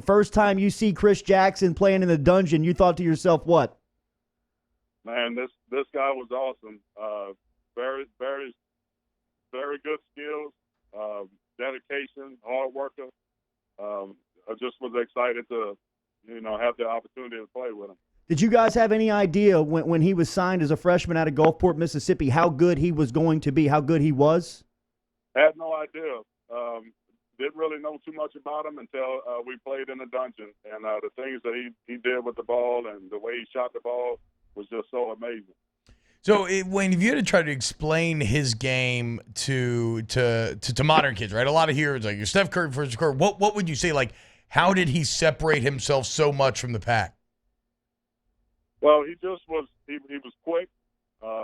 First time you see Chris Jackson playing in the dungeon, you thought to yourself, what? Man, this guy was awesome. Very, very, very good skills, dedication, hard worker. I just was excited to, have the opportunity to play with him. Did you guys have any idea when he was signed as a freshman out of Gulfport, Mississippi, how good he was going to be, how good he was? Had no idea. Didn't really know too much about him until we played in the dungeon. And the things that he did with the ball and the way he shot the ball was just so amazing. So, Wayne, if you had to try to explain his game to modern kids, right? A lot of heroes like your Steph Curry, first Curry. What would you say? Like, how did he separate himself so much from the pack? Well, he just was. He was quick.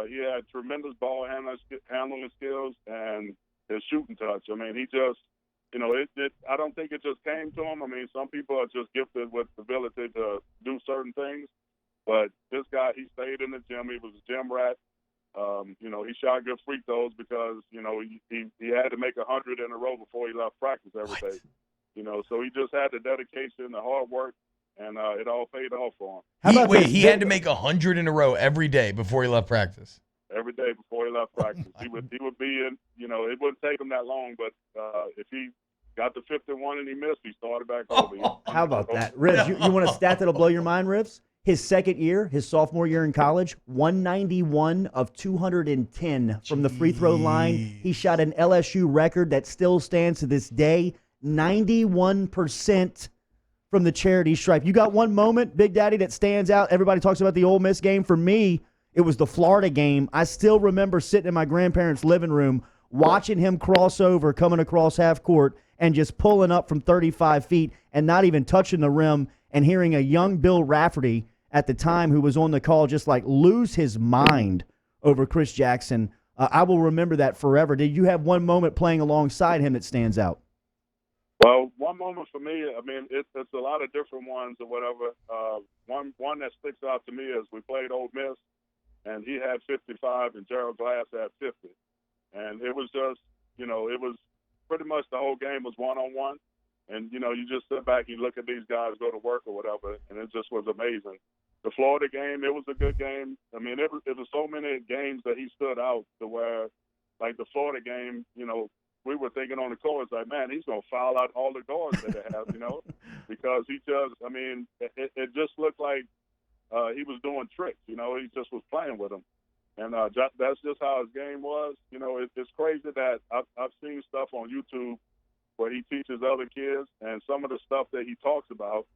He had tremendous ball handling skills and his shooting touch. I mean, he just, I don't think it just came to him. I mean, some people are just gifted with the ability to do certain things. But this guy, he stayed in the gym. He was a gym rat. He shot good free throws because, he had to make 100 in a row before he left practice every day. So he just had the dedication, the hard work, and it all paid off for him. He had to make 100 in a row every day before he left practice. Every day before he left practice. He would be in, it wouldn't take him that long, but if he got to 51 and he missed, he started back over. How about that? Rivs, you want a stat that'll blow your mind, Rivs? His second year, his sophomore year in college, 191 of 210 from the free throw line. He shot an LSU record that still stands to this day, 91% from the charity stripe. You got one moment, Big Daddy, that stands out? Everybody talks about the Ole Miss game. For me, it was the Florida game. I still remember sitting in my grandparents' living room watching him cross over, coming across half court, and just pulling up from 35 feet and not even touching the rim, and hearing a young Bill Rafferty at the time who was on the call just like lose his mind over Chris Jackson. I will remember that forever. Did you have one moment playing alongside him that stands out? Well, one moment for me, I mean, it's a lot of different ones or whatever. One that sticks out to me is we played Ole Miss, and he had 55 and Gerald Glass had 50. And it was just, it was pretty much the whole game was one-on-one. And, you just sit back and you look at these guys go to work or whatever, and it just was amazing. The Florida game, it was a good game. I mean, it was so many games that he stood out to where, like the Florida game, we were thinking on the court, it's like, man, he's going to foul out all the guards that they have, because he just, I mean, it just looked like he was doing tricks, he just was playing with them. And that's just how his game was. It's crazy that I've seen stuff on YouTube where he teaches other kids, and some of the stuff that he talks about,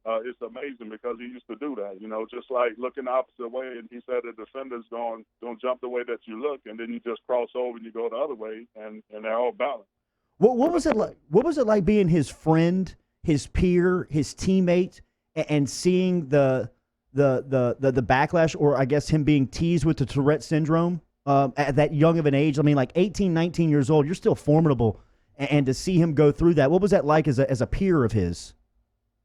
it's amazing because he used to do that, just like looking the opposite way. And he said the defender's going to jump the way that you look, and then you just cross over and you go the other way, and they're all balanced. What was it like? What was it like being his friend, his peer, his teammate, and seeing the backlash, or I guess him being teased with the Tourette syndrome at that young of an age? I mean, like 18, 19 years old, you're still formidable. And to see him go through that, what was that like as a peer of his?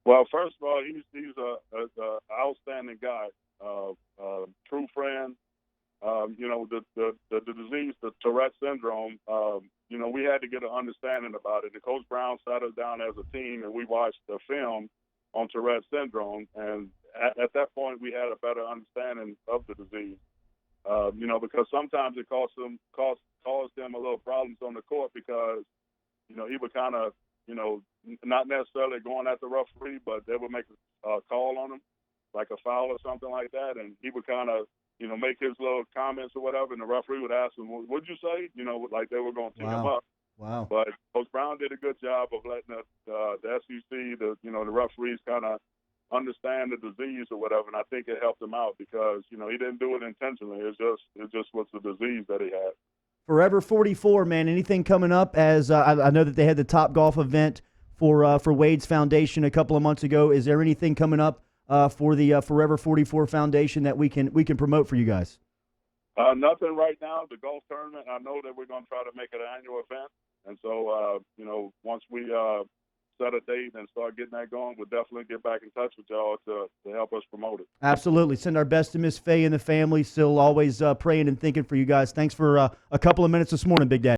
Well, first of all, he's a outstanding guy, true friend. The disease, the Tourette syndrome. We had to get an understanding about it. And Coach Brown sat us down as a team, and we watched the film on Tourette syndrome. And at that point, we had a better understanding of the disease. Because sometimes it caused them a little problems on the court because he would kind of, not necessarily going at the referee, but they would make a call on him, like a foul or something like that, and he would kind of, make his little comments or whatever, and the referee would ask him, what'd you say? Like they were going to pick him up. Wow. But Coach Brown did a good job of letting the SEC, the referees kind of understand the disease or whatever, and I think it helped him out because, he didn't do it intentionally. It just was the disease that he had. Forever 44, man. Anything coming up? As I know that they had the Top Golf event for Wade's Foundation a couple of months ago. Is there anything coming up for the Forever 44 Foundation that we can promote for you guys? Nothing right now. The golf tournament, I know that we're going to try to make it an annual event, and so once we set a date and start getting that going, we'll definitely get back in touch with y'all to help us promote it. Absolutely. Send our best to Miss Faye and the family. Still always praying and thinking for you guys. Thanks for a couple of minutes this morning, Big Daddy.